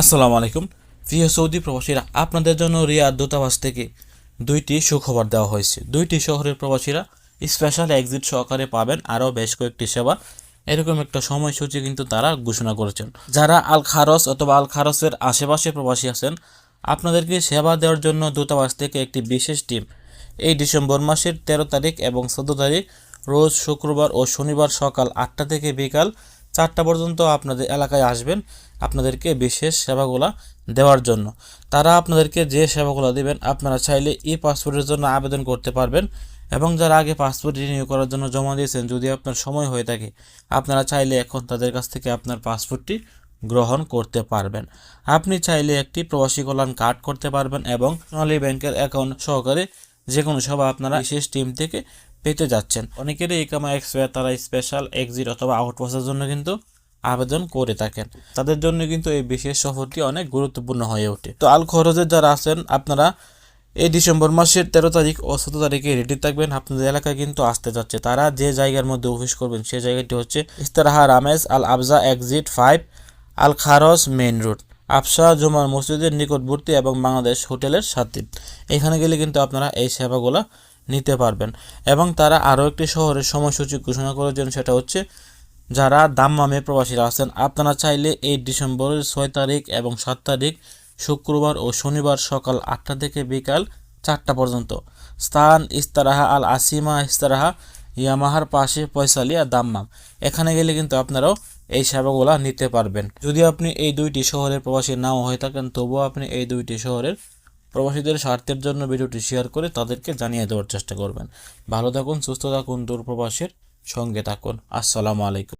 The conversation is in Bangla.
আসসালামু আলাইকুম প্রিয় সৌদি প্রবাসীরা, আপনাদের জন্য রিয়াদ দূতাবাস থেকে দুইটি সুখবর দেওয়া হয়েছে। দুইটি শহরের প্রবাসীরা স্পেশাল এক্সিট সহকারে পাবেন আরও বেশ কয়েকটি সেবা। এরকম একটা সময়সূচি কিন্তু তারা ঘোষণা করেছেন। যারা আল খারস অথবা আল খারসের আশেপাশে প্রবাসী আছেন, আপনাদেরকে সেবা দেওয়ার জন্য দূতাবাস থেকে একটি বিশেষ টিম এই ডিসেম্বর মাসের 13 তারিখ এবং 14 তারিখ রোজ শুক্রবার ও শনিবার সকাল 8টা থেকে বিকাল 4টা পর্যন্ত আপনাদের এলাকায় আসবেন আপনাদেরকে বিশেষ সেবাগুলো দেওয়ার জন্য। তারা আপনাদেরকে যে সেবাগুলো দেবেন, আপনারা চাইলে পাসপোর্টের জন্য আবেদন করতে পারবেন এবং যারা আগে পাসপোর্ট রিনিউ করার জন্য জমা দিয়েছেন, যদি আপনার সময় হয়ে থাকে, আপনারা চাইলে এখন তাদের কাছ থেকে আপনার পাসপোর্টটি গ্রহণ করতে পারবেন। আপনি চাইলে একটি প্রবাসী কল্যাণ কার্ড করতে পারবেন এবং সোনালী ব্যাংকের অ্যাকাউন্ট সহকারে যে কোনো সেবা আপনারা বিশেষ টিম থেকে পেতে যাচ্ছেন। অনেকেরই ইকামা এক্সপায়ার, তারা স্পেশাল এক্সিট অথবা আউটপোস্টের জন্য কিন্তু আবেদন করে থাকেন। তাদের জন্য কিন্তু এই বিশেষ সফরটি অনেক গুরুত্বপূর্ণ হয়ে ওঠে। তো আল খরচের যারা আছেন, আপনারা এই ডিসেম্বর মাসের 13 তারিখ ও 14 তারিখে রেডি থাকবেন। আপনাদের এলাকায় কিন্তু আসতে যাচ্ছে। তারা যে জায়গার মধ্যে অফিস করবেন সেই জায়গাটি হচ্ছে ইস্তারাহা রামেজ আল আবজা এক্সিট 5 আল খারস মেইন রোড, আফসা জুমার মসজিদের নিকটবর্তী এবং বাংলাদেশ হোটেলের সাথে। এখানে গেলে কিন্তু আপনারা এই সেবাগুলো নিতে পারবেন। এবং তারা আরও একটি শহরের সময়সূচি ঘোষণা করেছেন, সেটা হচ্ছে যারা দাম্মামে প্রবাসীরা আছেন, আপনারা চাইলে এই ডিসেম্বরের 6 তারিখ এবং 7 তারিখ শুক্রবার ও শনিবার সকাল 8টা থেকে বিকাল 4টা পর্যন্ত স্থান ইস্তারাহা আল আসিমা ইস্তারাহা ইয়ামাহার পাশে পয়সালিয়া দাম্মাম, এখানে গেলে কিন্তু আপনারাও এই সেবাগুলো নিতে পারবেন। যদি আপনি এই দুইটি শহরের প্রবাসী নাও হয়ে থাকেন, তবুও আপনি এই দুইটি শহরের প্রবাসীদের স্বার্থের জন্য ভিডিওটি শেয়ার করে তাদেরকে জানিয়ে দেওয়ার চেষ্টা করবেন। ভালো থাকুন, সুস্থ থাকুন, দূর প্রবাসের সঙ্গে থাকুন। আসসালামু আলাইকুম।